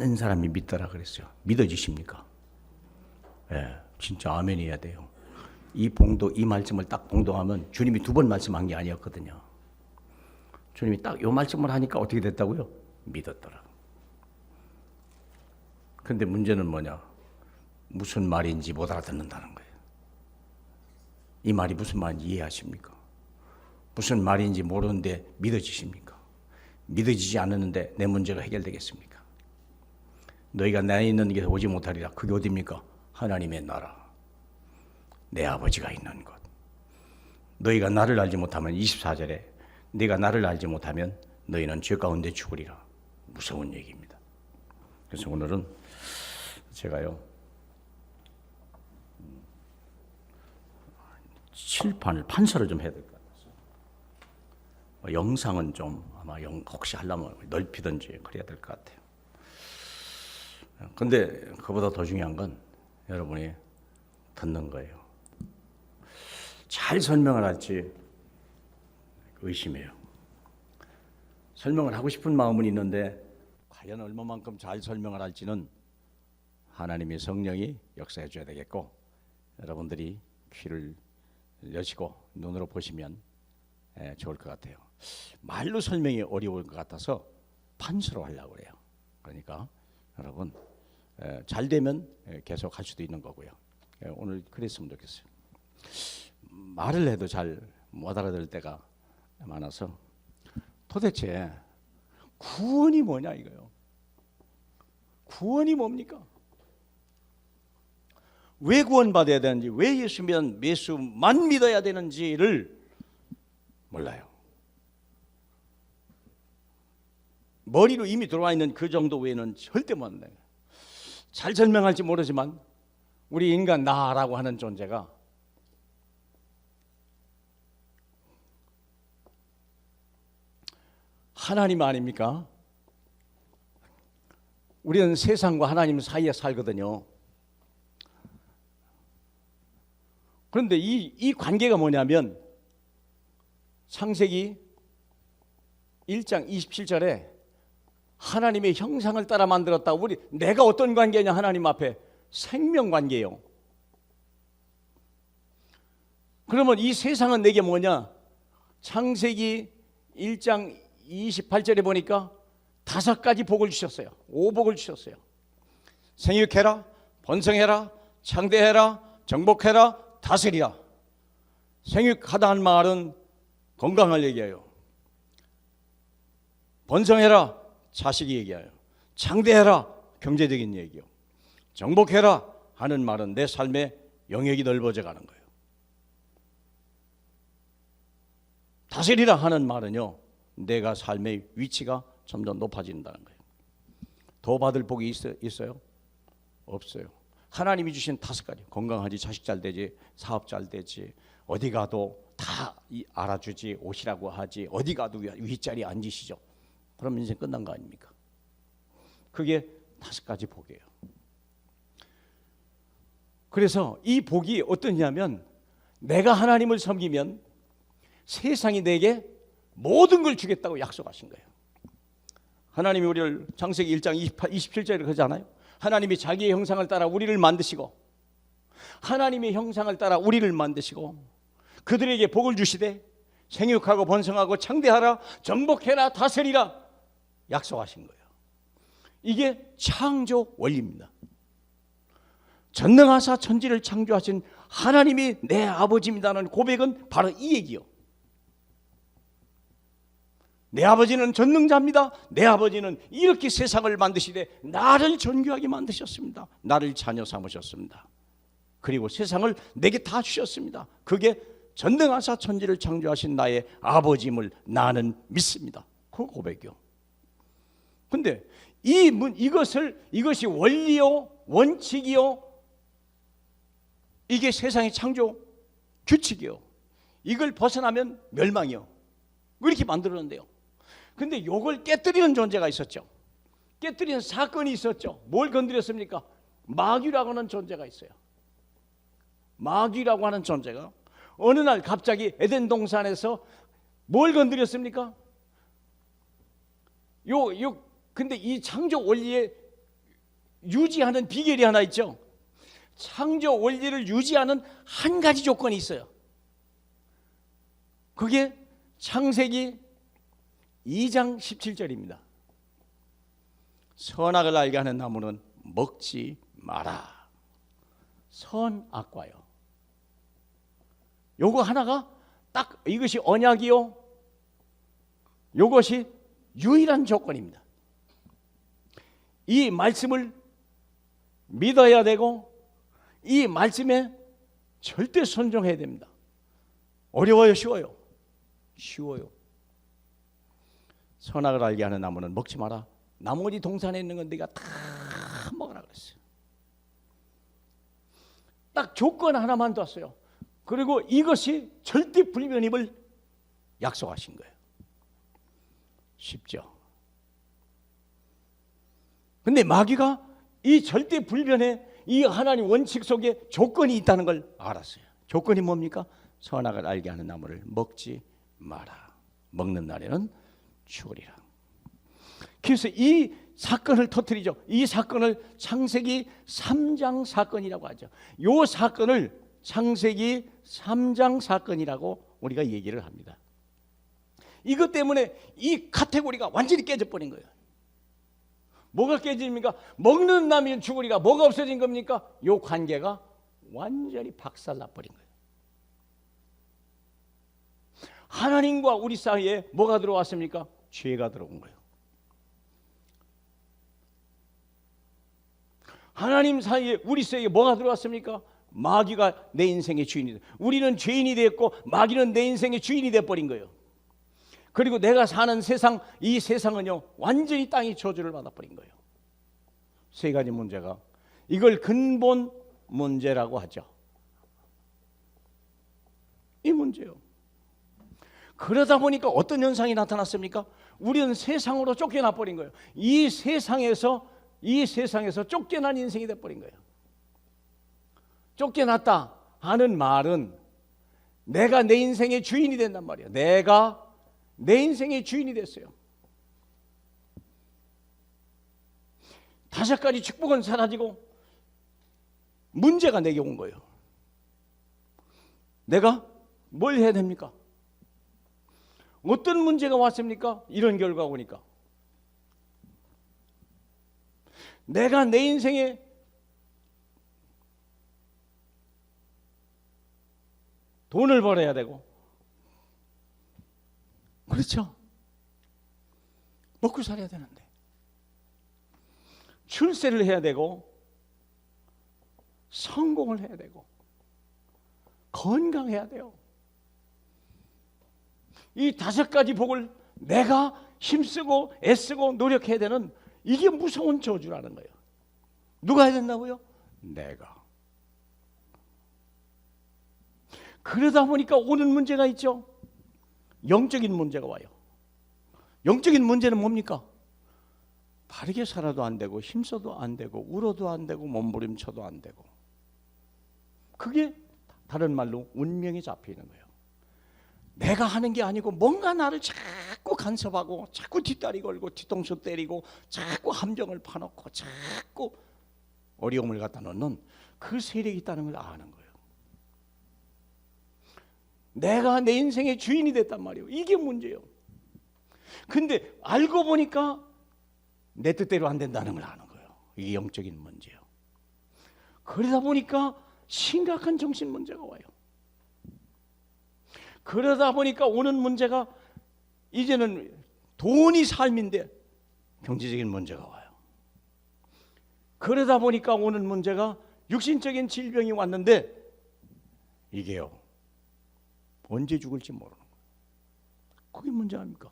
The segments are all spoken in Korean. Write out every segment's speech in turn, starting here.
많은 사람이 믿더라 그랬어요. 믿어지십니까? 예, 진짜 아멘 해야 돼요. 이 말씀을 딱 봉독하면 주님이 2번 말씀한 게 아니었거든요. 주님이 딱 이 말씀을 하니까 어떻게 됐다고요? 믿었더라. 근데 문제는 뭐냐? 무슨 말인지 못 알아듣는다는 거예요. 이 말이 무슨 말인지 이해하십니까? 무슨 말인지 모르는데 믿어지십니까? 믿어지지 않았는데 내 문제가 해결되겠습니까? 너희가 내 있는 게 오지 못하리라. 그게 어디입니까? 하나님의 나라, 내 아버지가 있는 곳. 너희가 나를 알지 못하면 24절에 네가 나를 알지 못하면 너희는 죄 가운데 죽으리라. 무서운 얘기입니다. 그래서 오늘은 제가요 칠판을 판서를 좀 해야 될 것 같아서 영상은 좀 아마 혹시 하려면 넓히든지 그래야 될 것 같아요. 근데 그보다 더 중요한 건 여러분이 듣는 거예요. 잘 설명을 할지 의심해요. 설명을 하고 싶은 마음은 있는데 과연 얼마만큼 잘 설명을 할지는 하나님의 성령이 역사해 줘야 되겠고, 여러분들이 귀를 여시고 눈으로 보시면 좋을 것 같아요. 말로 설명이 어려울 것 같아서 판서로 하려고 그래요. 그러니까 여러분 잘 되면 계속 할 수도 있는 거고요. 오늘 그랬으면 좋겠어요. 말을 해도 잘 못 알아들 때가 많아서 도대체 구원이 뭐냐 이거요. 구원이 뭡니까? 왜 구원받아야 되는지, 왜 예수만 믿어야 되는지를 몰라요. 머리로 이미 들어와 있는 그 정도 외에는 절대 몰라요. 잘 설명할지 모르지만 우리 인간 나라고 하는 존재가 하나님 아닙니까? 우리는 세상과 하나님 사이에 살거든요. 그런데 이 관계가 뭐냐면 창세기 1장 27절에 하나님의 형상을 따라 만들었다. 내가 어떤 관계냐? 하나님 앞에 생명 관계예요. 그러면 이 세상은 내게 뭐냐? 창세기 1장 28절에 보니까 5가지 복을 주셨어요. 5복을 주셨어요. 생육해라, 번성해라, 창대해라, 정복해라, 다스리라. 생육하다는 말은 건강을 얘기해요. 번성해라, 자식이 얘기해요. 창대해라, 경제적인 얘기요. 정복해라 하는 말은 내 삶의 영역이 넓어져 가는 거예요. 다스리라 하는 말은요, 내가 삶의 위치가 점점 높아진다는 거예요. 더 받을 복이 있어요? 없어요. 하나님이 주신 5가지. 건강하지, 자식 잘 되지, 사업 잘 되지, 어디 가도 다 알아주지, 오시라고 하지, 어디 가도 윗자리에 앉으시죠. 그럼 인생 끝난 거 아닙니까? 그게 5가지 복이에요. 그래서 이 복이 어떠냐면 내가 하나님을 섬기면 세상이 내게 모든 걸 주겠다고 약속하신 거예요. 하나님이 우리를 창세기 1장 27절에 그러잖아요. 하나님이 자기의 형상을 따라 우리를 만드시고, 하나님의 형상을 따라 우리를 만드시고 그들에게 복을 주시되 생육하고 번성하고 창대하라, 정복해라, 다스리라 약속하신 거예요. 이게 창조 원리입니다. 전능하사 천지를 창조하신 하나님이 내 아버지입니다는 고백은 바로 이 얘기요. 내 아버지는 전능자입니다. 내 아버지는 이렇게 세상을 만드시되 나를 존귀하게 만드셨습니다. 나를 자녀 삼으셨습니다. 그리고 세상을 내게 다 주셨습니다. 그게 전능하사 천지를 창조하신 나의 아버지임을 나는 믿습니다. 그 고백이요. 근데 이것이 원리요, 원칙이요, 이게 세상의 창조 규칙이요. 이걸 벗어나면 멸망이요. 이렇게 만들었는데요. 근데 이걸 깨뜨리는 존재가 있었죠. 깨뜨리는 사건이 있었죠. 뭘 건드렸습니까? 마귀라고 하는 존재가 있어요. 마귀라고 하는 존재가 어느 날 갑자기 에덴 동산에서 뭘 건드렸습니까? 근데 이 창조 원리의 유지하는 비결이 하나 있죠. 창조 원리를 유지하는 한 가지 조건이 있어요. 그게 창세기 2장 17절입니다. 선악을 알게 하는 나무는 먹지 마라. 선악과요. 요거 하나가 딱 이것이 언약이요. 요것이 유일한 조건입니다. 이 말씀을 믿어야 되고 이 말씀에 절대 순종해야 됩니다. 어려워요, 쉬워요? 쉬워요. 선악을 알게 하는 나무는 먹지 마라. 나머지 동산에 있는 건 네가 다 먹으라 그랬어요. 딱 조건 하나만 뒀어요. 그리고 이것이 절대 불변임을 약속하신 거예요. 쉽죠? 근데 마귀가 이 절대 불변의 이 하나님 원칙 속에 조건이 있다는 걸 알았어요. 조건이 뭡니까? 선악을 알게 하는 나무를 먹지 마라. 먹는 날에는 죽으리라. 그래서 이 사건을 터뜨리죠. 이 사건을 창세기 3장 사건이라고 하죠. 이 사건을 창세기 3장 사건이라고 우리가 얘기를 합니다. 이것 때문에 이 카테고리가 완전히 깨져버린 거예요. 뭐가 깨집니까? 먹는 남이 죽으리가 뭐가 없어진 겁니까? 이 관계가 완전히 박살나버린 거예요. 하나님과 우리 사이에 뭐가 들어왔습니까? 죄가 들어온 거예요. 하나님 사이에 우리 사이에 뭐가 들어왔습니까? 마귀가 내 인생의 주인이 돼. 우리는 죄인이 됐고 마귀는 내 인생의 주인이 돼버린 거예요. 그리고 내가 사는 세상, 이 세상은요 완전히 땅이 저주를 받아버린 거예요. 세 가지 문제가, 이걸 근본 문제라고 하죠. 이 문제요. 그러다 보니까 어떤 현상이 나타났습니까? 우리는 세상으로 쫓겨나 버린 거예요. 이 세상에서 쫓겨난 인생이 돼버린 거예요. 쫓겨났다 하는 말은 내가 내 인생의 주인이 된단 말이에요. 내가 내 인생의 주인이 됐어요. 5가지 축복은 사라지고 문제가 내게 온 거예요. 내가 뭘 해야 됩니까? 어떤 문제가 왔습니까? 이런 결과가 오니까 내가 내 인생에 돈을 벌어야 되고, 그렇죠? 먹고 살아야 되는데 출세를 해야 되고 성공을 해야 되고 건강해야 돼요. 이 5가지 복을 내가 힘쓰고 애쓰고 노력해야 되는, 이게 무서운 저주라는 거예요. 누가 해야 된다고요? 내가. 그러다 보니까 오는 문제가 있죠. 영적인 문제가 와요. 영적인 문제는 뭡니까? 바르게 살아도 안 되고 힘써도 안 되고 울어도 안 되고 몸부림쳐도 안 되고, 그게 다른 말로 운명이 잡혀 있는 거예요. 내가 하는 게 아니고 뭔가 나를 자꾸 간섭하고 자꾸 뒷다리 걸고 뒤통수 때리고 자꾸 함정을 파놓고 자꾸 어려움을 갖다 놓는 그 세력이 있다는 걸 아는 거예요. 내가 내 인생의 주인이 됐단 말이에요. 이게 문제예요. 근데 알고 보니까 내 뜻대로 안 된다는 걸 아는 거예요. 이게 영적인 문제예요. 그러다 보니까 심각한 정신 문제가 와요. 그러다 보니까 오는 문제가 이제는 돈이 삶인데 경제적인 문제가 와요. 그러다 보니까 오는 문제가 육신적인 질병이 왔는데 이게요 언제 죽을지 모르는 거예요. 그게 문제 아닙니까?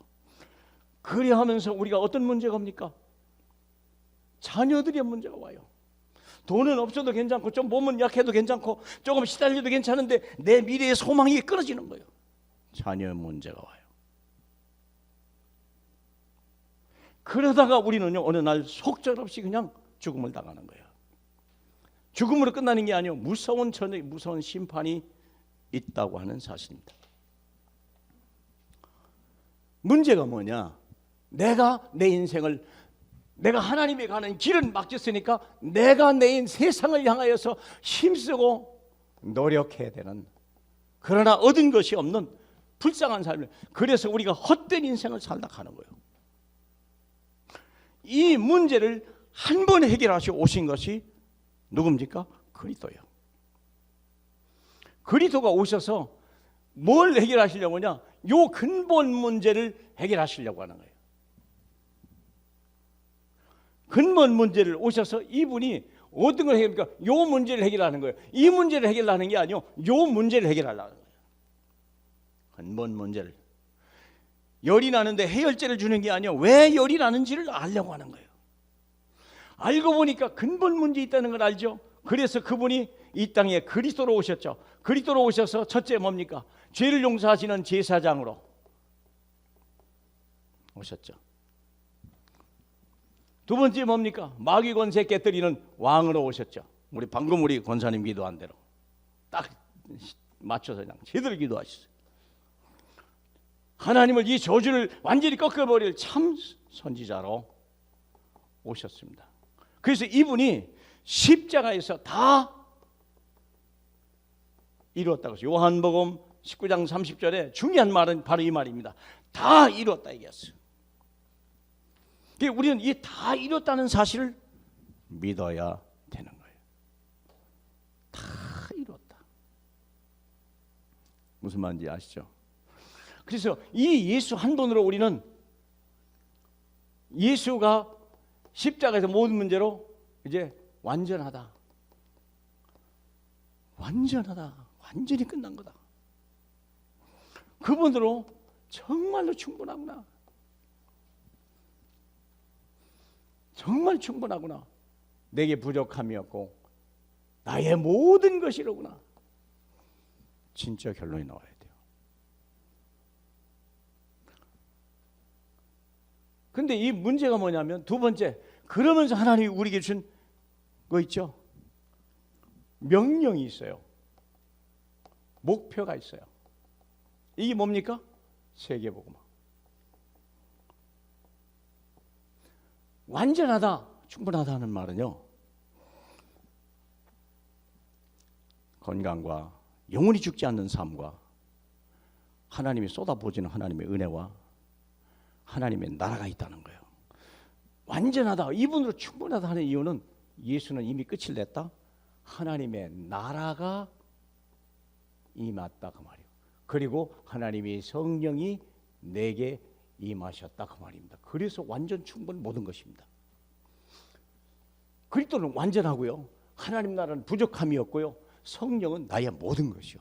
그래 하면서 우리가 어떤 문제가 옵니까? 자녀들의 문제가 와요. 돈은 없어도 괜찮고 좀 몸은 약해도 괜찮고 조금 시달려도 괜찮은데 내 미래의 소망이 끊어지는 거예요. 자녀의 문제가 와요. 그러다가 우리는요 어느 날 속절없이 그냥 죽음을 당하는 거예요. 죽음으로 끝나는 게 아니에요. 무서운 저녁, 무서운 심판이 있다고 하는 사실입니다. 문제가 뭐냐? 내가 내 인생을 내가 하나님에 가는 길은 막혔으니까 내가 내인 세상을 향하여서 힘쓰고 노력해야 되는, 그러나 얻은 것이 없는 불쌍한 삶을, 그래서 우리가 헛된 인생을 살다 가는 거예요. 이 문제를 한 번 해결하시고 오신 것이 누굽니까? 그리스도예요. 그리스도가 오셔서 뭘 해결하시려고 하냐? 요 근본 문제를 해결하시려고 하는 거예요. 근본 문제를 오셔서 이분이 어떤 걸 해결합니까? 요 문제를 해결하는 거예요. 이 문제를 해결하는 게 아니요, 요 문제를 해결하려는 거예요. 근본 문제를. 열이 나는데 해열제를 주는 게 아니요, 왜 열이 나는지를 알려고 하는 거예요. 알고 보니까 근본 문제 있다는 걸 알죠. 그래서 그분이 이 땅에 그리스도로 오셨죠. 그리스도로 오셔서 첫째 뭡니까? 죄를 용서하시는 제사장으로 오셨죠. 두 번째 뭡니까? 마귀 권세 깨뜨리는 왕으로 오셨죠. 우리 방금 우리 권사님 기도한 대로 딱 맞춰서 그냥 제대로 기도하셨어요. 하나님을, 이 저주를 완전히 꺾어버릴 참 선지자로 오셨습니다. 그래서 이분이 십자가에서 다 이루었다고 했어요. 요한복음 19장 30절에 중요한 말은 바로 이 말입니다. 다 이루었다 얘기했어요. 우리는 이 다 이뤘다는 사실을 믿어야 되는 거예요. 다 이뤘다. 무슨 말인지 아시죠? 그래서 이 예수 한 분으로 우리는 예수가 십자가에서 모든 문제로 이제 완전하다. 완전하다. 완전히 끝난 거다. 그분으로 정말로 충분하구나. 정말 충분하구나. 내게 부족함이 없고 나의 모든 것이로구나. 진짜 결론이 나와야 돼요. 근데 이 문제가 뭐냐면, 두 번째, 그러면서 하나님이 우리에게 준 거 있죠? 명령이 있어요. 목표가 있어요. 이게 뭡니까? 세계복음화. 완전하다, 충분하다는 말은요, 건강과 영원히 죽지 않는 삶과 하나님이 쏟아부어지는 하나님의 은혜와 하나님의 나라가 있다는 거예요. 완전하다, 이분으로 충분하다 하는 이유는 예수는 이미 끝을 냈다. 하나님의 나라가 임했다 그 말이에요. 그리고 하나님의 성령이 내게 임하셨다 그 말입니다. 그래서 완전 충분 모든 것입니다. 그리스도는 완전하고요, 하나님 나라는 부족함이 없고요, 성령은 나의 모든 것이요.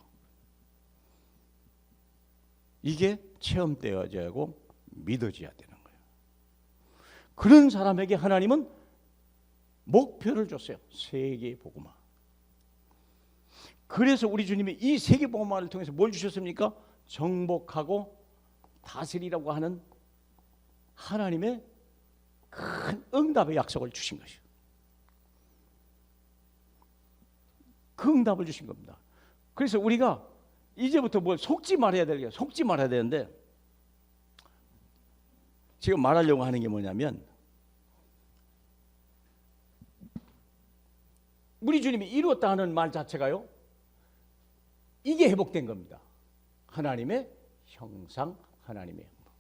이게 체험되어져야 하고 믿어져야 되는 거예요. 그런 사람에게 하나님은 목표를 줬어요. 세계복음화. 그래서 우리 주님이 이 세계복음화를 통해서 뭘 주셨습니까? 정복하고 다스리라고 하는 하나님의 큰 응답의 약속을 주신 것이에요. 그 응답을 주신 겁니다. 그래서 우리가 이제부터 뭘 속지 말아야 되겠어요. 속지 말아야 되는데, 지금 말하려고 하는 게 뭐냐면, 우리 주님이 이루었다 하는 말 자체가요, 이게 회복된 겁니다. 하나님의 형상, 하나님의 형상.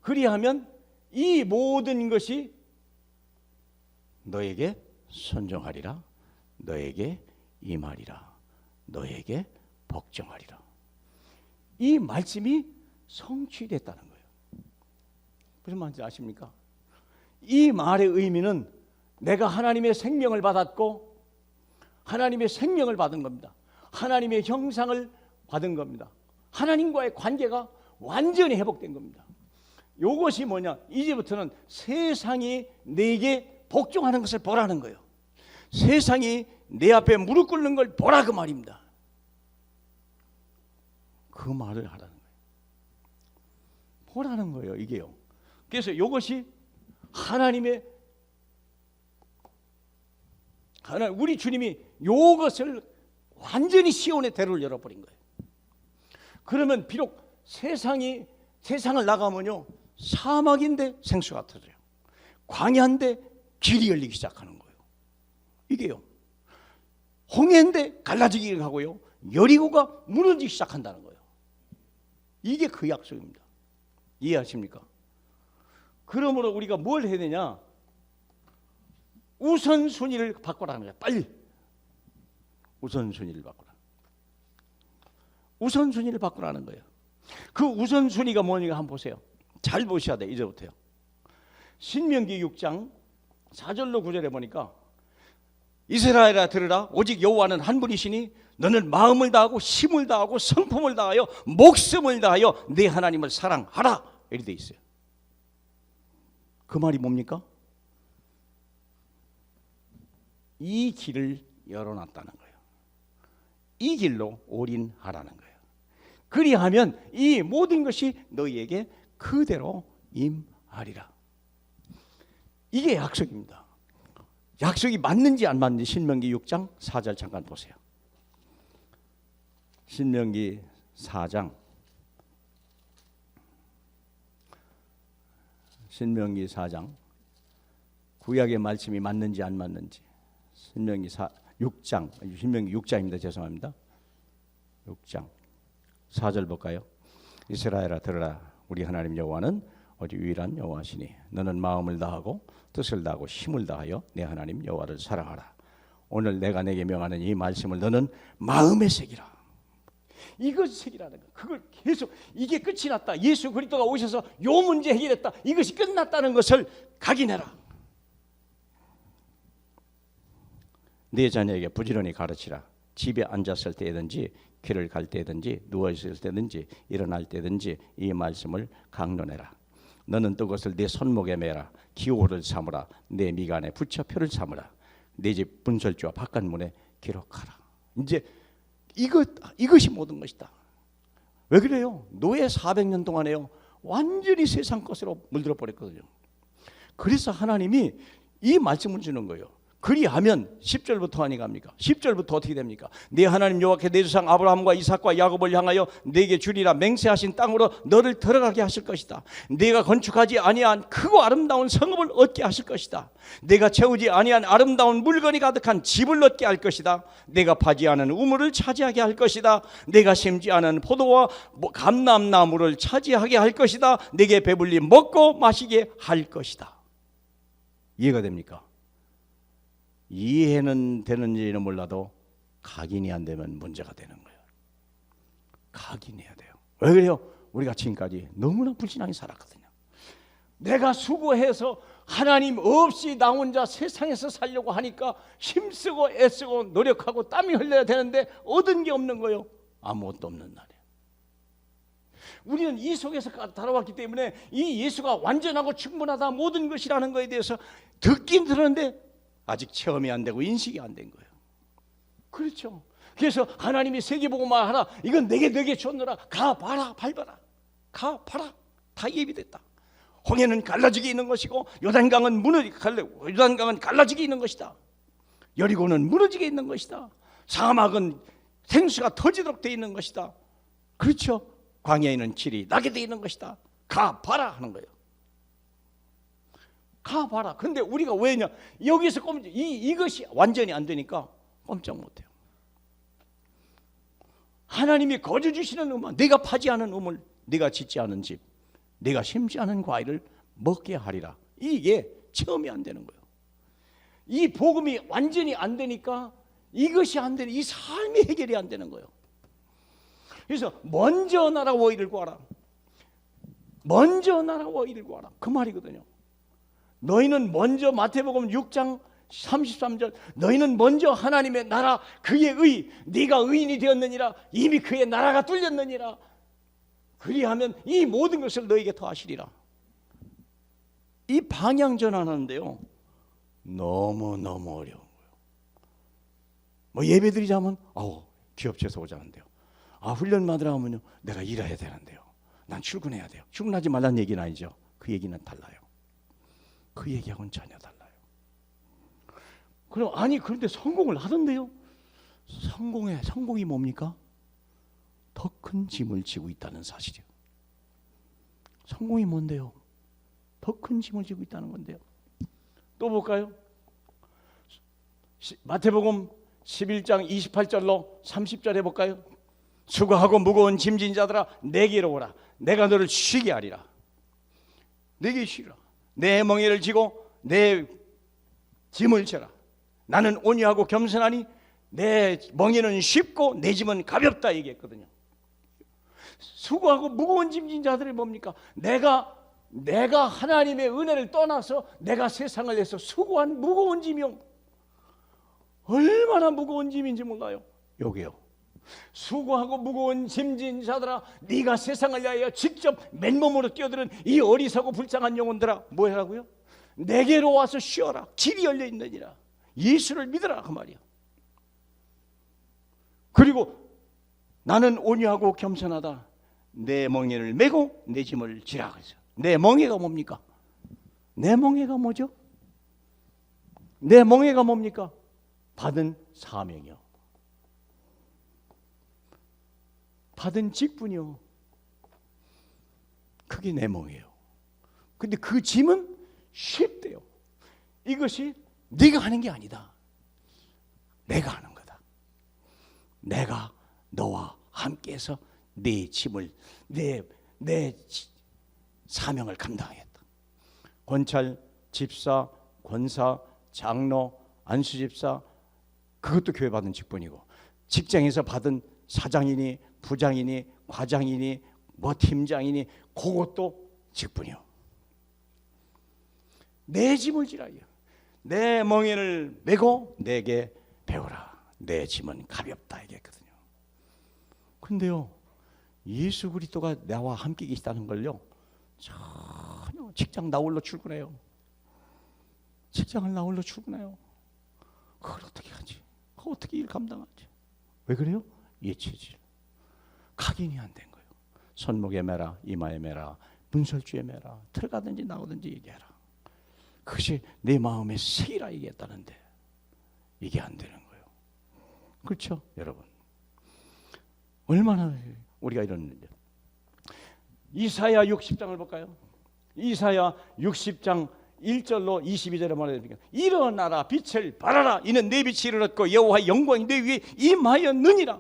그리하면 이 모든 것이 너에게 순종하리라, 너에게 임하리라, 너에게 복종하리라. 이 말씀이 성취됐다는 거예요. 무슨 말인지 아십니까? 이 말의 의미는 내가 하나님의 생명을 받았고 하나님의 생명을 받은 겁니다. 하나님의 형상을 받은 겁니다. 하나님과의 관계가 완전히 회복된 겁니다. 이것이 뭐냐? 이제부터는 세상이 내게 복종하는 것을 보라는 거예요. 세상이 내 앞에 무릎 꿇는 걸 보라 그 말입니다. 그 말을 하라는 거예요. 보라는 거예요, 이게요. 그래서 이것이 하나님의, 우리 주님이 이것을 완전히 시온의 대로를 열어버린 거예요. 그러면 비록 세상을 나가면요, 사막인데 생수가 터져요. 광야인데 길이 열리기 시작하는 거예요. 이게요. 홍해인데 갈라지기 하고요. 여리고가 무너지기 시작한다는 거예요. 이게 그 약속입니다. 이해하십니까? 그러므로 우리가 뭘 해야 되냐? 우선순위를 바꾸라는 거예요. 빨리 우선순위를 바꾸라. 우선순위를 바꾸라는 거예요. 그 우선순위가 뭐니까 한번 보세요. 잘 보셔야 돼요. 이제부터요. 신명기 6장 4절로 9절에 보니까 이스라엘아 들으라 오직 여호와는 한 분이시니 너는 마음을 다하고 힘을 다하고 성품을 다하여 목숨을 다하여 네 하나님을 사랑하라 이렇게 돼 있어요. 그 말이 뭡니까? 이 길을 열어놨다는 거예요. 이 길로 올인하라는 거예요. 그리하면 이 모든 것이 너희에게 그대로 임하리라. 이게 약속입니다. 약속이 맞는지 안 맞는지 신명기 6장 4절 잠깐 보세요. 신명기 4장 신명기 4장 구약의 말씀이 맞는지 안 맞는지 신명기 6장입니다. 죄송합니다. 6장 4절 볼까요? 이스라엘아 들으라 우리 하나님 여호와는 오직 유일한 여호와시니 너는 마음을 다하고 뜻을 다하고 힘을 다하여 내 하나님 여호와를 사랑하라. 오늘 내가 내게 명하는 이 말씀을 너는 마음에 새기라. 이것 새기라는 거. 그걸 계속 이게 끝이 났다. 예수 그리스도가 오셔서 요 문제 해결했다. 이것이 끝났다는 것을 각인해라. 네 자녀에게 부지런히 가르치라. 집에 앉았을 때든지 길을 갈 때든지 누워 있을 때든지 일어날 때든지 이 말씀을 강론해라. 너는 그것을 네 손목에 매라. 기호를 삼으라. 내 미간에 붙여 표를 삼으라. 네 집 분설주와 바깥문에 기록하라. 이제 이것이 모든 것이다. 왜 그래요? 노예 400년 동안에요 완전히 세상 것으로 물들어 버렸거든요. 그래서 하나님이 이 말씀을 주는 거예요. 그리하면 10절부터 하니 갑니까? 10절부터 어떻게 됩니까? 네 하나님 여호와께 내 조상 아브라함과 이삭과 야곱을 향하여 네게 주리라 맹세하신 땅으로 너를 들어가게 하실 것이다. 네가 건축하지 아니한 크고 아름다운 성읍을 얻게 하실 것이다. 네가 채우지 아니한 아름다운 물건이 가득한 집을 얻게 할 것이다. 네가 파지 않은 우물을 차지하게 할 것이다. 네가 심지 않은 포도와 감람나무를 차지하게 할 것이다. 네게 배불리 먹고 마시게 할 것이다. 이해가 됩니까? 이해는 되는지는 몰라도 각인이 안 되면 문제가 되는 거예요. 각인해야 돼요. 왜 그래요? 우리가 지금까지 너무나 불신하게 살았거든요. 내가 수고해서 하나님 없이 나 혼자 세상에서 살려고 하니까 힘쓰고 애쓰고 노력하고 땀이 흘려야 되는데 얻은 게 없는 거예요. 아무것도 없는 날이에요. 우리는 이 속에서 살아왔기 때문에 이 예수가 완전하고 충분하다 모든 것이라는 것에 대해서 듣긴 들었는데 아직 체험이 안 되고 인식이 안 된 거예요. 그렇죠. 그래서 하나님이 세계복음화 하라. 이건 내게 줬노라. 가 봐라 밟아라. 가 봐라. 다 예비됐다. 홍해는 갈라지게 있는 것이고 요단강은 갈라지게 있는 것이다. 여리고는 무너지게 있는 것이다. 사막은 생수가 터지도록 되어 있는 것이다. 그렇죠. 광야에는 길이 나게 되어 있는 것이다. 가 봐라 하는 거예요. 가봐라. 근데 우리가 왜냐? 여기서 이것이 완전히 안 되니까 꼼짝 못해요. 하나님이 거저 주시는 음악, 내가 파지 않은 우물, 내가 짓지 않은 집, 내가 심지 않은 과일을 먹게 하리라. 이게 체험이 안 되는 거예요. 이 복음이 완전히 안 되니까 이것이 안 되는, 이 삶이 해결이 안 되는 거예요. 그래서 먼저 나라와 의를 구하라. 먼저 나라와 의를 구하라. 그 말이거든요. 너희는 먼저 마태복음 6장 33절 너희는 먼저 하나님의 나라 그의 의 네가 의인이 되었느니라 이미 그의 나라가 뚫렸느니라 그리하면 이 모든 것을 너에게 더하시리라. 이 방향 전환하는데요 너무너무 어려운 거예요. 뭐 예배 드리자면 기업체에서 오자는데요. 훈련 받으러 가면요 내가 일해야 되는데요. 난 출근해야 돼요. 출근하지 말라는 얘기는 아니죠. 그 얘기는 달라요. 그 얘기하고는 전혀 달라요. 그럼 그런데 성공을 하던데요. 성공이 뭡니까? 더 큰 짐을 지고 있다는 사실이요. 성공이 뭔데요? 더 큰 짐을 지고 있다는 건데요. 또 볼까요? 마태복음 11장 28절로 30절 해볼까요? 수고하고 무거운 짐진 자들아 내게로 오라. 내가 너를 쉬게 하리라. 내게 쉬라. 내 멍에를 지고 내 짐을 져라. 나는 온유하고 겸손하니 내 멍에는 쉽고 내 짐은 가볍다 얘기했거든요. 수고하고 무거운 짐진 자들이 뭡니까? 내가 하나님의 은혜를 떠나서 내가 세상을 위해서 수고한 무거운 짐이요. 얼마나 무거운 짐인지 몰라요. 여기요. 수고하고 무거운 짐진 자들아 네가 세상을 위하여 직접 맨몸으로 뛰어드는 이 어리석고 불쌍한 영혼들아 뭐 하라고요? 내게로 와서 쉬어라. 길이 열려 있느니라. 예수를 믿으라 그 말이야. 그리고 나는 온유하고 겸손하다. 내 멍에를 메고 내 짐을 지라 그랬어요. 내 멍에가 뭡니까? 내 멍에가 뭐죠? 내 멍에가 뭡니까? 받은 사명이요. 받은 직분이요. 그게 내 멍에요. 근데 그 짐은 쉽대요. 이것이 네가 하는 게 아니다. 내가 하는 거다. 내가 너와 함께해서 네 짐을 내 사명을 감당하겠다. 권찰, 집사, 권사, 장로, 안수집사 그것도 교회 받은 직분이고 직장에서 받은 사장이니 부장이니 과장이니 뭐 팀장이니 그것도 직분이요. 내 짐을 지라요. 내 멍에를 메고 내게 배우라. 내 짐은 가볍다 얘기했거든요. 근데요 예수 그리스도가 나와 함께 계시다는 걸요 전혀 직장 나홀로 출근해요. 직장을 나홀로 출근해요. 그걸 어떻게 하지? 어떻게 일 감당하지? 왜 그래요? 예체질 각인이 안 된 거예요. 손목에 매라, 이마에 매라, 문설주에 매라, 들어가든지 나오든지 얘기해라. 그것이 내 마음의 세이라 얘기했다는데 이게 안 되는 거예요. 그렇죠 여러분? 얼마나 우리가 이러는데 이사야 60장을 볼까요? 이사야 60장 1절로 22절에 말합니다. 일어나라 빛을 발하라. 이는 내 빛이 이르렀고 여호와의 영광이 내 위에 임하였느니라.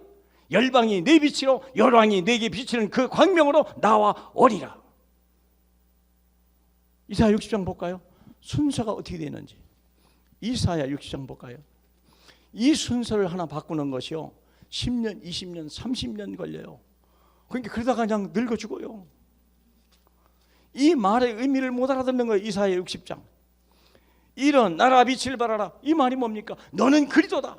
열방이 내 빛으로 열왕이 내게 비치는 그 광명으로 나와 오리라. 이사야 60장 볼까요? 순서가 어떻게 되는지. 이사야 60장 볼까요? 이 순서를 하나 바꾸는 것이요 10년, 20년, 30년 걸려요. 그러니까 그러다가 그냥 늙어 죽어요. 이 말의 의미를 못 알아듣는 거예요. 이사야 60장. 일어나라 빛을 발하라. 이 말이 뭡니까? 너는 그리스도다.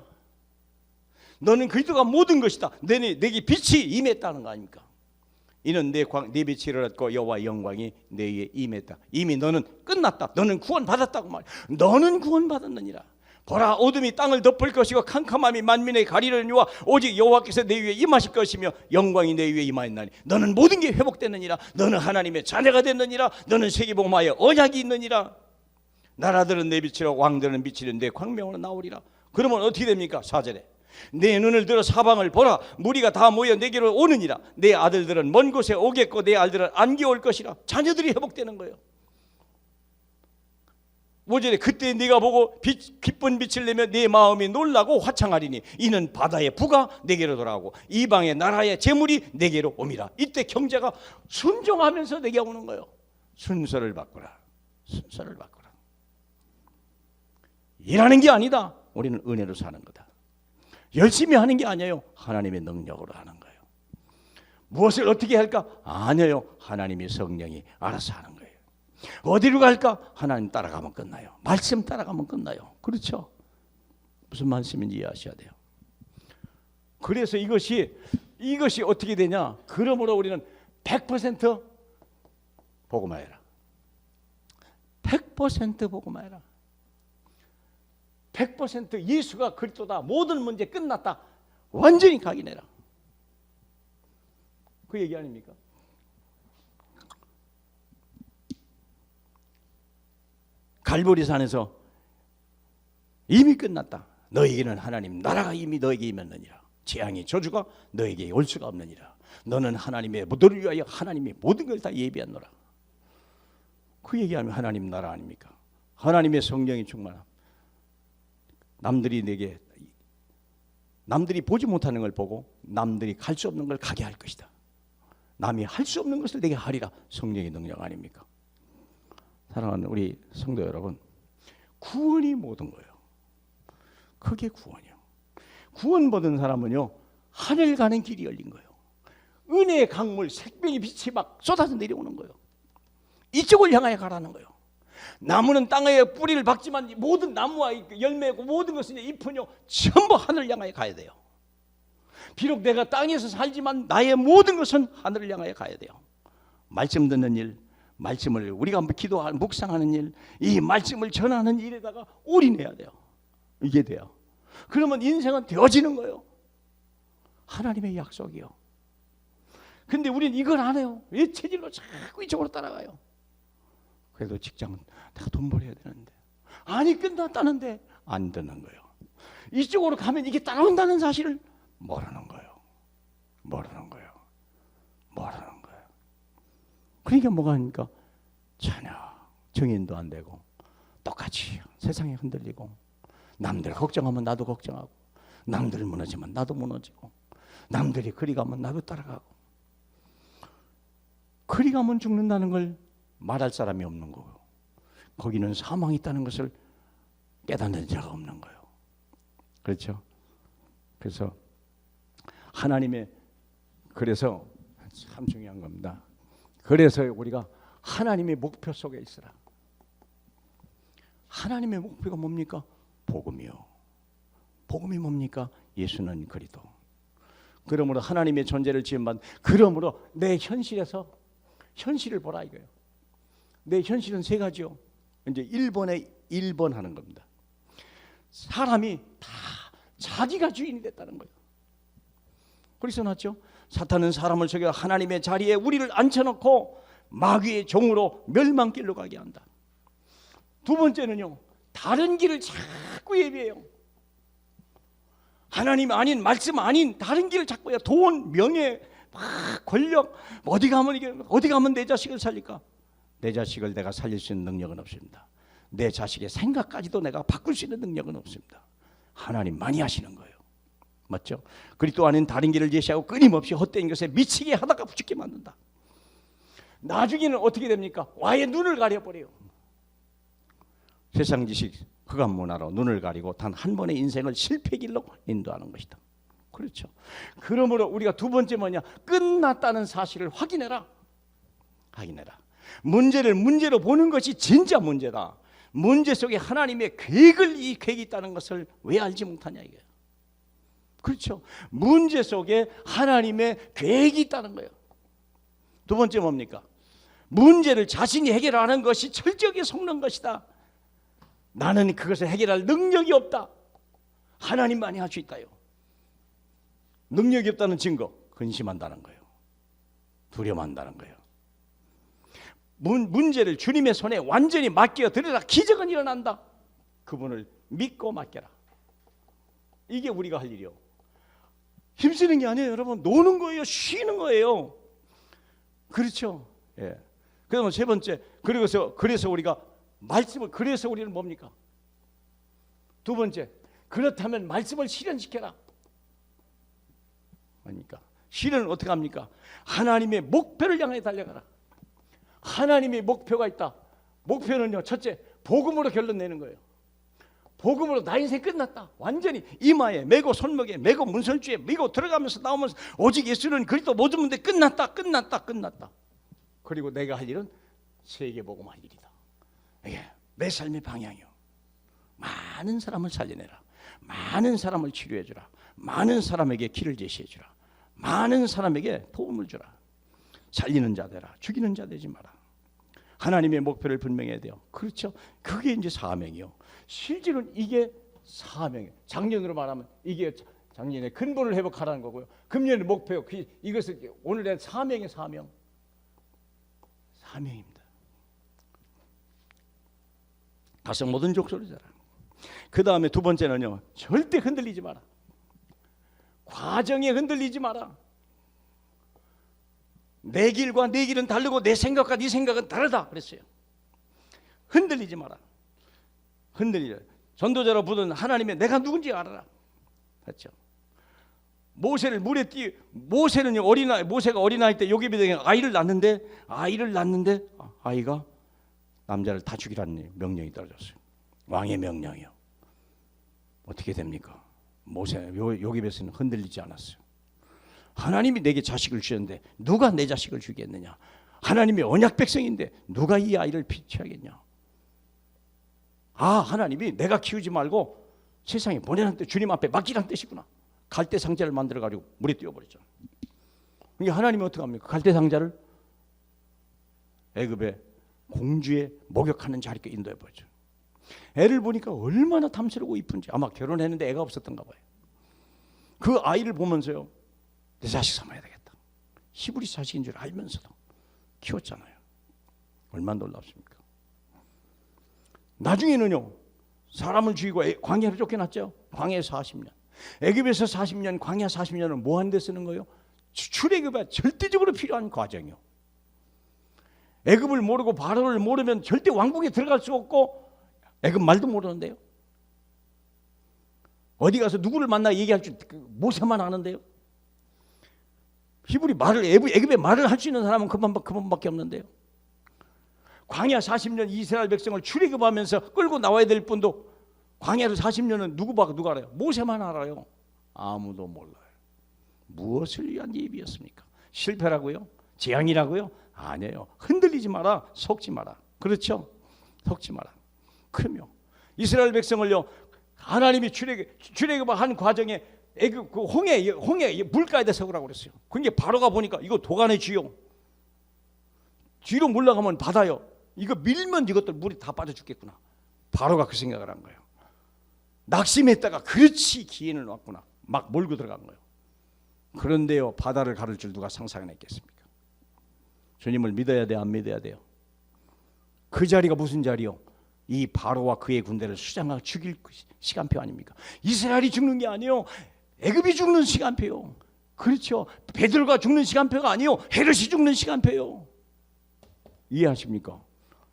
너는 그리스도가 모든 것이다. 내게 빛이 임했다는 거 아닙니까? 이는 내 빛이 이르렀고 여호와의 영광이 내 위에 임했다. 이미 너는 끝났다. 너는 구원받았다고 말이야. 너는 구원받았느니라. 보라 어둠이 땅을 덮을 것이고 캄캄함이 만민의 가리려니와 오직 여호와께서 내 위에 임하실 것이며 영광이 내 위에 임하였나니 너는 모든 게 회복됐느니라. 너는 하나님의 자녀가 됐느니라. 너는 세계복음하여 언약이 있느니라. 나라들은 내 빛이로 왕들은 빛이 내 광명으로 나오리라. 그러면 어떻게 됩니까? 4절에 내 눈을 들어 사방을 보라. 무리가 다 모여 내게로 오느니라. 내 아들들은 먼 곳에 오겠고 내 아들들은 안개 올 것이라. 자녀들이 회복되는 거예요. 5절에 그때 네가 보고 기쁜 빛을 내며 네 마음이 놀라고 화창하리니 이는 바다의 부가 내게로 돌아오고 이방의 나라의 재물이 내게로 옴이라. 이때 경제가 순종하면서 내게 오는 거예요. 순서를 바꾸라. 순서를 바꾸라. 일하는 게 아니다. 우리는 은혜로 사는 거다. 열심히 하는 게 아니에요. 하나님의 능력으로 하는 거예요. 무엇을 어떻게 할까? 아니에요. 하나님의 성령이 알아서 하는 거예요. 어디로 갈까? 하나님 따라가면 끝나요. 말씀 따라가면 끝나요. 그렇죠? 무슨 말씀인지 이해하셔야 돼요. 그래서 이것이 어떻게 되냐? 그러므로 우리는 100% 복음화해라. 100% 복음화해라. 100% 예수가 그리스도다. 모든 문제 끝났다. 완전히 각인해라. 그 얘기 아닙니까? 갈보리산에서 이미 끝났다. 너에게는 하나님 나라가 이미 너에게 임했느니라. 재앙의 저주가 너에게 올 수가 없느니라. 너는 하나님의 너를 위하여 하나님의 모든 걸 다 예비하노라. 그 얘기하면 하나님 나라 아닙니까? 하나님의 성령이 충만함. 남들이 보지 못하는 걸 보고 남들이 갈 수 없는 걸 가게 할 것이다. 남이 할 수 없는 것을 내게 하리라. 성령의 능력 아닙니까? 사랑하는 우리 성도 여러분, 구원이 모든 거예요. 그게 구원이요. 구원받은 사람은요, 하늘 가는 길이 열린 거예요. 은혜의 강물, 생명의 빛이 막 쏟아져 내려오는 거예요. 이쪽을 향하여 가라는 거예요. 나무는 땅에 뿌리를 박지만 모든 나무와 열매고 모든 것은 잎은요 전부 하늘을 향하여 가야 돼요. 비록 내가 땅에서 살지만 나의 모든 것은 하늘을 향하여 가야 돼요. 말씀 듣는 일, 말씀을 우리가 기도하는 묵상하는 일, 이 말씀을 전하는 일에다가 올인해야 돼요. 이게 돼요. 그러면 인생은 되어지는 거예요. 하나님의 약속이요. 근데 우리는 이걸 안 해요. 왜 체질로 자꾸 이쪽으로 따라가요? 그래도 직장은 내가 돈 벌어야 되는데, 아니 끝났다는데 안 듣는 거예요. 이쪽으로 가면 이게 따라온다는 사실을 모르는 거예요. 모르는 거예요. 모르는 거예요. 그러니까 뭐가 하니까 전혀 정인도 안 되고 똑같이 세상에 흔들리고, 남들 걱정하면 나도 걱정하고, 남들 무너지면 나도 무너지고, 남들이 그리 가면 나도 따라가고. 그리 가면 죽는다는 걸 말할 사람이 없는 거고, 거기는 사망이 있다는 것을 깨닫는 자가 없는 거예요. 그렇죠? 그래서 하나님의, 그래서 참 중요한 겁니다. 그래서 우리가 하나님의 목표 속에 있으라. 하나님의 목표가 뭡니까? 복음이요. 복음이 뭡니까? 예수는 그리스도. 그러므로 하나님의 존재를 지음받은, 그러므로 내 현실에서 현실을 보라 이거예요. 내 현실은 세 가지요. 이제 1번에 1번 하는 겁니다. 사람이 다 자기가 주인이 됐다는 거예요. 그래서 났죠. 사탄은 사람을 속여 하나님의 자리에 우리를 앉혀놓고 마귀의 종으로 멸망길로 가게 한다. 두 번째는요, 다른 길을 자꾸 예비해요. 하나님 아닌, 말씀 아닌 다른 길을 자꾸 해요. 돈, 명예, 권력, 어디 가면 내 자식을 살릴까? 내 자식을 내가 살릴 수 있는 능력은 없습니다. 내 자식의 생각까지도 내가 바꿀 수 있는 능력은 없습니다. 하나님만이 하시는 거예요. 맞죠? 그리스도 안엔 다른 길을 제시하고 끊임없이 헛된 것에 미치게 하다가 부축게 만든다. 나중에는 어떻게 됩니까? 와의 눈을 가려버려요. 세상 지식, 흑암 문화로 눈을 가리고 단 한 번의 인생을 실패 길로 인도하는 것이다. 그렇죠. 그러므로 우리가 두 번째 뭐냐? 끝났다는 사실을 확인해라. 확인해라. 문제를 문제로 보는 것이 진짜 문제다. 문제 속에 하나님의 이 계획이 있다는 것을 왜 알지 못하냐 이거예요. 그렇죠. 문제 속에 하나님의 계획이 있다는 거예요. 두 번째 뭡니까? 문제를 자신이 해결하는 것이 철저하게 속는 것이다. 나는 그것을 해결할 능력이 없다. 하나님만이 할 수 있다요. 능력이 없다는 증거, 근심한다는 거예요. 두려워한다는 거예요. 문제를 주님의 손에 완전히 맡겨 드리라. 기적은 일어난다. 그분을 믿고 맡겨라. 이게 우리가 할 일이요. 힘쓰는 게 아니에요, 여러분. 노는 거예요. 쉬는 거예요. 그렇죠. 예. 그다음에 세 번째, 그래서 우리가 말씀을, 그래서 우리는 뭡니까? 두 번째, 그렇다면 말씀을 실현시켜라. 그러니까 실현을 어떻게 합니까? 하나님의 목표를 향해 달려가라. 하나님의 목표가 있다. 목표는요, 첫째, 복음으로 결론 내는 거예요. 복음으로 나 인생 끝났다. 완전히 이마에 메고 손목에 메고 문설주에 메고 들어가면서 나오면서 오직 예수는 그리스도 모든 문제 끝났다. 그리고 내가 할 일은 세계 복음할 일이다. 이게 내 삶의 방향이요. 많은 사람을 살려내라. 많은 사람을 치료해주라. 많은 사람에게 길을 제시해주라. 많은 사람에게 도움을 주라. 살리는 자 되라. 죽이는 자 되지 마라. 하나님의 목표를 분명해야 돼요. 그렇죠. 그게 이제 사명이요. 실제로는 이게 사명이에요. 작년으로 말하면 이게 작년에 근본을 회복하라는 거고요. 금년의 목표, 이것을 오늘 낸 사명의 사명. 사명입니다. 가서 모든 족속을 자라. 그 다음에 두 번째는요, 절대 흔들리지 마라. 과정에 흔들리지 마라. 내 길은 다르고 내 생각과 네 생각은 다르다 그랬어요. 흔들리지 마라. 흔들리라. 전도자로 부른 하나님의 내가 누군지 알아라. 그렇죠? 모세를 물에 모세는 모세가 어린아이 때 요괴비에게 아이를 낳는데 아이가 남자를 다 죽이라는 명령이 떨어졌어요. 왕의 명령이요. 어떻게 됩니까? 요괴비에서는 흔들리지 않았어요. 하나님이 내게 자식을 주셨는데 누가 내 자식을 주겠느냐? 하나님이 언약 백성인데 누가 이 아이를 피치하겠냐? 하나님이 내가 키우지 말고 세상에 보내는 뜻, 주님 앞에 맡기란 뜻이구나. 갈대 상자를 만들어 가지고 물에 띄워버렸죠. 이게 하나님이 어떻게 합니까? 갈대 상자를 애굽의 공주의 목욕하는 자리에 인도해 버렸죠. 애를 보니까 얼마나 탐스럽고 이쁜지. 아마 결혼했는데 애가 없었던가 봐요. 그 아이를 보면서요, 내 자식 삼아야 되겠다. 히브리 자식인 줄 알면서도 키웠잖아요. 얼마나 놀랍습니까? 나중에는요, 사람을 죽이고 광야로 쫓겨났죠. 광야에 40년. 애굽에서 40년, 광야 40년은 뭐 하는 데 쓰는 거예요? 출애굽에 절대적으로 필요한 과정이요. 애굽을 모르고 바로를 모르면 절대 왕국에 들어갈 수 없고 애굽 말도 모르는데요. 어디 가서 누구를 만나 얘기할 줄 모세만 아는데요. 히브리 말을 애굽의 말을 할 수 있는 사람은 그분밖에 없는데요. 광야 40년 이스라엘 백성을 출애굽하면서 끌고 나와야 될 분도 광야로 40년은 누가 알아요? 모세만 알아요. 아무도 몰라요. 무엇을 위한 예비였습니까? 실패라고요? 재앙이라고요? 아니에요. 흔들리지 마라. 속지 마라. 그렇죠? 속지 마라. 그러면 이스라엘 백성을요, 하나님이 출애굽한 과정에 애굽 그 홍해 물가에 서으라고 그랬어요. 그게 바로가 보니까 이거 도간의 쥐요. 뒤로 물러가면 바다요. 이거 밀면 이것들 물이 다 빠져 죽겠구나. 바로가 그 생각을 한 거예요. 낙심했다가 그렇지 기인을 왔구나. 막 몰고 들어간 거예요. 그런데요, 바다를 가를 줄 누가 상상했겠습니까? 주님을 믿어야 돼, 안 믿어야 돼요? 그 자리가 무슨 자리요? 이 바로와 그의 군대를 수장하고 죽일 시간표 아닙니까? 이스라엘이 죽는 게 아니에요. 애굽이 죽는 시간표요. 그렇죠. 베드로가 죽는 시간표가 아니에요. 헤롯이 죽는 시간표요. 이해하십니까?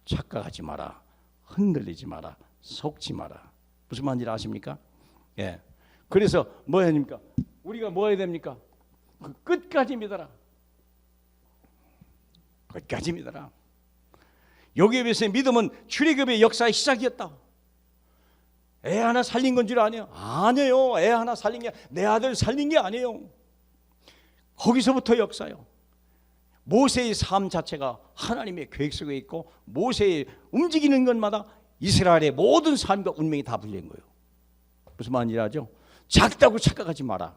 착각하지 마라. 흔들리지 마라. 속지 마라. 무슨 말인지 아십니까? 예. 그래서 뭐 해야 됩니까? 우리가 뭐 해야 됩니까? 그 끝까지 믿어라. 끝까지 믿어라. 여기에 비해서 믿음은 출애굽의 역사의 시작이었다. 애 하나 살린 건 줄 아니에요? 아니에요. 애 하나 살린 게, 내 아들 살린 게 아니에요. 거기서부터 역사요. 모세의 삶 자체가 하나님의 계획 속에 있고 모세의 움직이는 것마다 이스라엘의 모든 삶과 운명이 다 불린 거예요. 무슨 말인지 알죠? 작다고 착각하지 마라.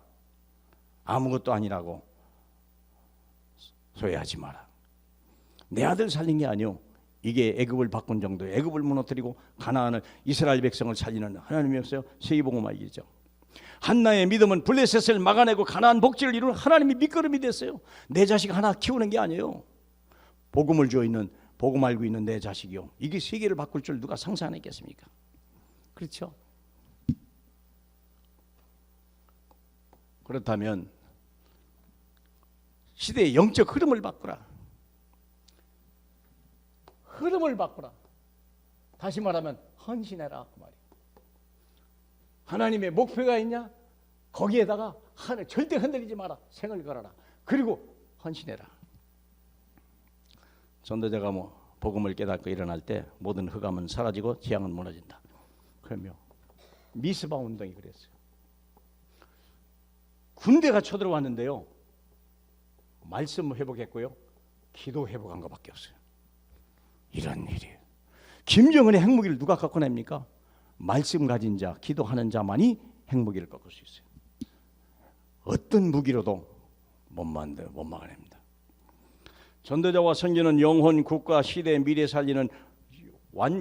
아무것도 아니라고 소외하지 마라. 내 아들 살린 게 아니요. 이게 애굽을 바꾼 정도예요. 애굽을 무너뜨리고 가나안을, 이스라엘 백성을 살리는 하나님이었어요. 세계복음화이죠. 한나의 믿음은 블레셋을 막아내고 가나안 복지를 이루는 하나님의 밑거름이 됐어요. 내 자식 하나 키우는 게 아니에요. 복음을 주어 있는, 복음 알고 있는 내 자식이요. 이게 세계를 바꿀 줄 누가 상상했겠습니까? 그렇죠? 그렇다면 시대의 영적 흐름을 바꾸라. 흐름을 바꾸라. 다시 말하면 헌신해라 그 말이에요. 하나님의 목표가 있냐? 거기에다가 절대 흔들리지 마라. 생을 걸어라. 그리고 헌신해라. 전도자가 복음을 깨닫고 일어날 때 모든 흑암은 사라지고 재앙은 무너진다. 그러면 미스바 운동이 그랬어요. 군대가 쳐들어왔는데요, 말씀 회복했고요, 기도 회복한 것밖에 없어요. 이런 일이에요. 김정은의 핵무기를 누가 갖고 냅니까? 말씀 가진 자, 기도하는 자만이 핵무기를 꺾을 수 있어요. 어떤 무기로도 못 막아냅니다. 전도자와 선교는 영혼, 국가, 시대, 미래 살리는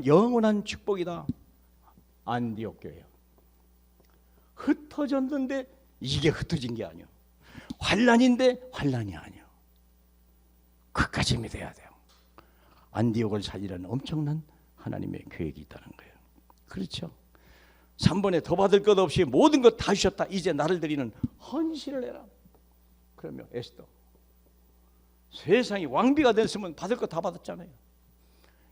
영원한 축복이다. 안디옥 교회요. 흩어졌는데 이게 흩어진 게 아니에요. 환란인데 환란이 아니에요. 끝까지 믿어야 돼요. 안디옥을 살리라는 엄청난 하나님의 계획이 있다는 거예요. 그렇죠? 3번에 더 받을 것 없이 모든 것 다 주셨다. 이제 나를 드리는 헌신을 해라. 그러면 에스더, 세상이 왕비가 됐으면 받을 것 다 받았잖아요.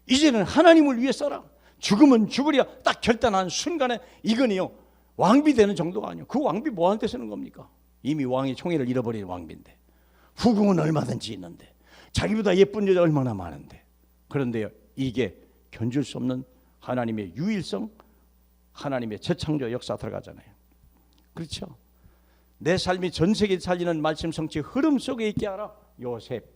이제는 하나님을 위해 써라. 죽으면 죽으리야 딱 결단한 순간에 이건요 왕비 되는 정도가 아니에요. 그 왕비 뭐한테 쓰는 겁니까? 이미 왕이 총애를 잃어버린 왕비인데, 후궁은 얼마든지 있는데, 자기보다 예쁜 여자 얼마나 많은데. 그런데요, 이게 견줄 수 없는 하나님의 유일성, 하나님의 재창조 역사 들어가잖아요. 그렇죠? 내 삶이 전 세계 살리는 말씀 성취 흐름 속에 있게 하라. 요셉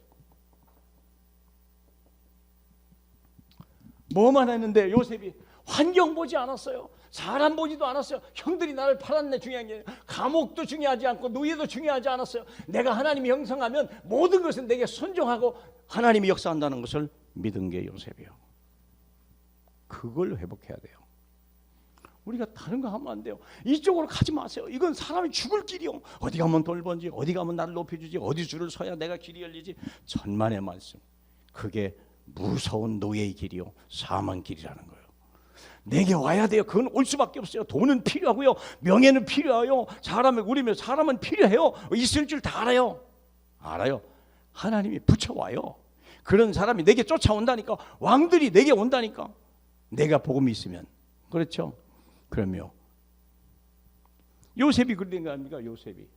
뭐만 했는데 요셉이 환경 보지 않았어요. 사람 보지도 않았어요. 형들이 나를 팔았네 중요한 게 아니라, 감옥도 중요하지 않고 노예도 중요하지 않았어요. 내가 하나님이 형성하면 모든 것은 내게 순종하고 하나님이 역사한다는 것을 믿은 게 요셉이에요. 그걸 회복해야 돼요. 우리가 다른 거 하면 안 돼요. 이쪽으로 가지 마세요. 이건 사람이 죽을 길이요. 어디 가면 돌번지, 어디 가면 나를 높여주지, 어디 줄을 서야 내가 길이 열리지. 천만의 말씀. 그게 무서운 노예의 길이요, 사망 길이라는 거예요. 내게 와야 돼요. 그건 올 수밖에 없어요. 돈은 필요하고요, 명예는 필요해요, 사람은 필요해요. 있을 줄 다 알아요. 하나님이 붙여와요. 그런 사람이 내게 쫓아온다니까. 왕들이 내게 온다니까. 내가 복음이 있으면. 그렇죠? 그러면 요셉이 그런 거 아닙니까? 요셉이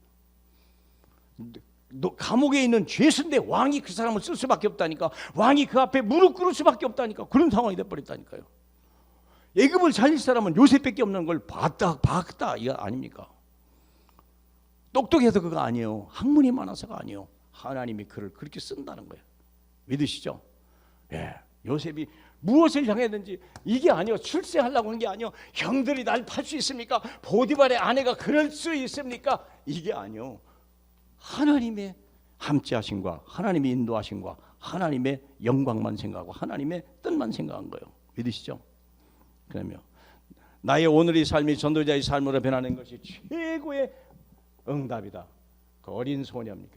감옥에 있는 죄수인데 왕이 그 사람을 쓸 수밖에 없다니까. 왕이 그 앞에 무릎 꿇을 수밖에 없다니까. 그런 상황이 돼버렸다니까요. 애굽을 살릴 사람은 요셉밖에 없는 걸 봤다 이거 아닙니까? 똑똑해서 그거 아니에요. 학문이 많아서가 아니에요. 하나님이 그를 그렇게 쓴다는 거예요. 믿으시죠? 예, 요셉이 무엇을 향했는지 이게 아니요, 출세하려고 하는 게 아니요, 형들이 날 팔 수 있습니까? 보디발의 아내가 그럴 수 있습니까? 이게 아니요, 하나님의 함께하심과 하나님의 인도하심과 하나님의 영광만 생각하고 하나님의 뜻만 생각한 거예요. 믿으시죠? 그러면 나의 오늘의 삶이 전도자의 삶으로 변하는 것이 최고의 응답이다. 그 어린 소녀입니까?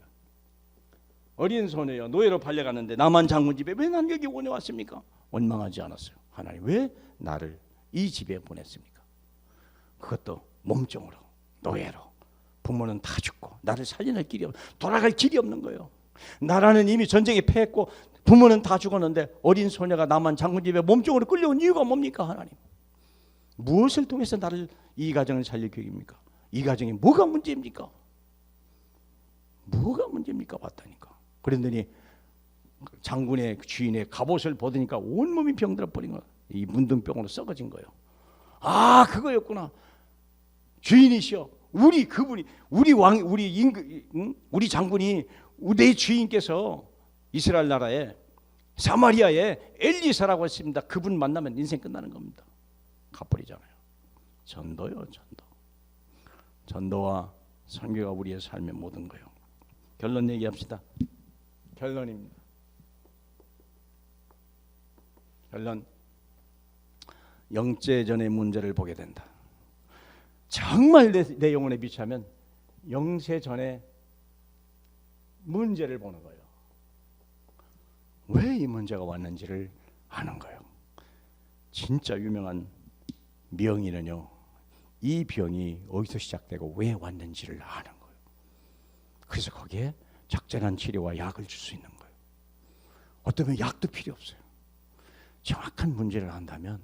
어린 소녀요, 노예로 팔려갔는데 나만 장군 집에 왜 난 여기 오냐 왔습니까? 원망하지 않았어요. 하나님 왜 나를 이 집에 보냈습니까? 그것도 몸종으로, 노예로. 부모는 다 죽고 나를 살려낼 길이 돌아갈 길이 없는 거예요. 나라는 이미 전쟁에 패했고 부모는 다 죽었는데 어린 소녀가 나만 장군 집에 몸종으로 끌려온 이유가 뭡니까? 하나님 무엇을 통해서 나를 이 가정을 살릴 계획입니까? 이 가정에 뭐가 문제입니까? 뭐가 문제입니까? 봤다니까. 그랬더니 장군의 주인의 갑옷을 벗으니까 온몸이 병들어 버린 거야. 이 문둥병으로 썩어진 거예요. 아, 그거였구나. 주인이시여, 우리 장군이 내 주인께서 이스라엘 나라에 사마리아에 엘리사라고 했습니다. 그분 만나면 인생 끝나는 겁니다. 갚버리잖아요. 전도요, 전도와 선교가 우리의 삶의 모든 거예요. 결론 얘기합시다. 결론입니다. 결론, 영재전의 문제를 보게 된다. 정말 내 영혼에 비추면 영세전의 문제를 보는 거예요. 왜 이 문제가 왔는지를 아는 거예요. 진짜 유명한 명의는요, 이 병이 어디서 시작되고 왜 왔는지를 아는 거예요. 그래서 거기에 적절한 치료와 약을 줄 수 있는 거예요. 어쩌면 약도 필요 없어요. 정확한 문제를 안다면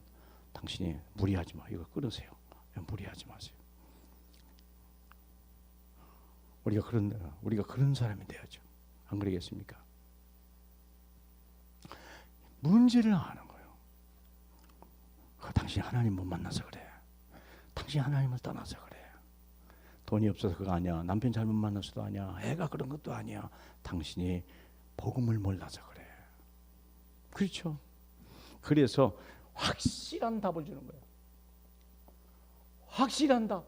당신이 무리하지 마. 이거 끊으세요. 무리하지 마세요. 우리가 그런 사람이 돼야죠. 안 그러겠습니까? 문제를 아는 거예요. 당신 하나님 못 만나서 그래. 당신 하나님을 떠나서 그래. 돈이 없어서 그거 아니야. 남편 잘못 만나서도 아니야. 애가 그런 것도 아니야. 당신이 복음을 몰라서 그래. 그렇죠? 그래서 확실한 답을 주는 거예요. 확실한 답.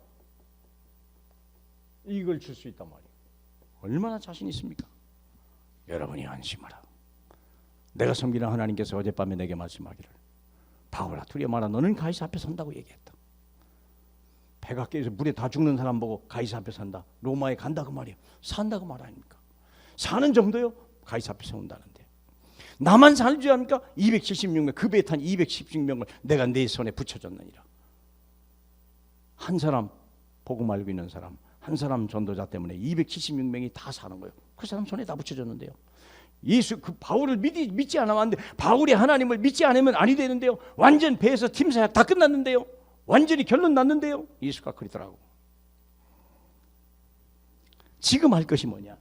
이걸 줄 수 있단 말이에요. 얼마나 자신 있습니까? 여러분이 안심하라. 내가 섬기는 하나님께서 어젯밤에 내게 말씀하기를, 바울아 두려워 마라. 너는 가이사 앞에 선다고 얘기했다. 백악계에서 물에 다 죽는 사람 보고 가이사 앞에 산다. 로마에 간다 그 말이에요. 산다 그 말 아닙니까? 사는 정도요. 가이사 앞에 세운다는데. 나만 살지 않습니까? 276명, 그 배에 탄 216명을 내가 내 손에 붙여줬느니라. 한 사람 복음 알고 있는 사람, 한 사람 전도자 때문에 276명이 다 사는 거예요. 그 사람 손에 다 붙여줬는데요. 예수 그 바울을 믿지 않으면 안 돼. 바울이 하나님을 믿지 않으면 아니 되는데요. 완전 배에서 팀사약 다 끝났는데요. 완전히 결론 났는데요. 예수가 그러더라고. 지금 할 것이 뭐냐?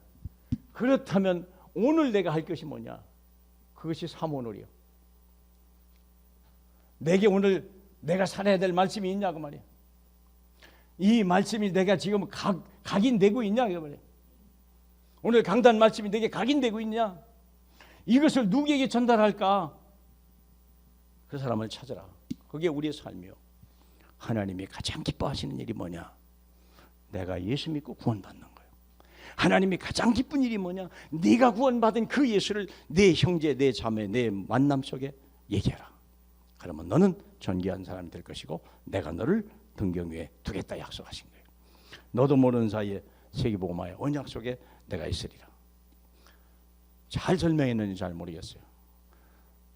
그렇다면 오늘 내가 할 것이 뭐냐? 그것이 사모놀이요. 내게 오늘 내가 살아야 될 말씀이 있냐고 말이야. 이 말씀이 내가 지금 각인되고 있냐고 말이야. 오늘 강단 말씀이 내게 각인되고 있냐? 이것을 누구에게 전달할까? 그 사람을 찾아라. 그게 우리의 삶이요. 하나님이 가장 기뻐하시는 일이 뭐냐? 내가 예수 믿고 구원받는 거예요. 하나님이 가장 기쁜 일이 뭐냐? 네가 구원받은 그 예수를 내 형제, 내 자매, 내 만남 속에 얘기해라. 그러면 너는 존귀한 사람이 될 것이고 내가 너를 등경 위에 두겠다 약속하신 거예요. 너도 모르는 사이에 세계복음화의 언약 속에 내가 있으리라. 잘 설명했는지 잘 모르겠어요.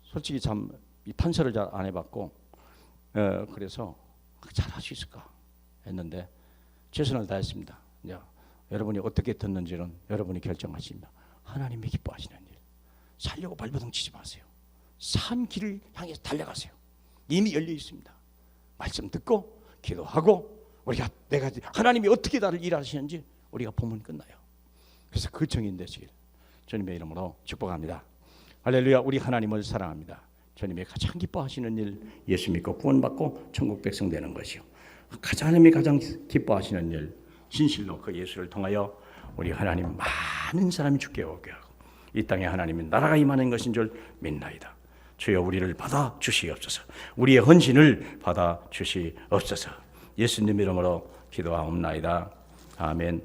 솔직히 참 이 판서를 잘 안 해봤고 그래서 잘 할 수 있을까 했는데 최선을 다했습니다. 이제 여러분이 어떻게 듣는지는 여러분이 결정하십니다. 하나님이 기뻐하시는 일 살려고 발버둥 치지 마세요. 산 길을 향해서 달려가세요. 이미 열려 있습니다. 말씀 듣고 기도하고 내가 하나님이 어떻게 나를 일하시는지 우리가 보면 끝나요. 그래서 그 정인 되시길 주님의 이름으로 축복합니다. 할렐루야. 우리 하나님을 사랑합니다. 주님이 가장 기뻐하시는 일 예수 믿고 구원받고 천국 백성 되는 것이요. 하나님이 가장 기뻐하시는 일 진실로 그 예수를 통하여 우리 하나님 많은 사람이 주께 오게 하고 이 땅에 하나님의 나라가 임하는 것인 줄 믿나이다. 주여 우리를 받아 주시옵소서. 우리의 헌신을 받아 주시옵소서. 예수님 이름으로 기도하옵나이다. 아멘.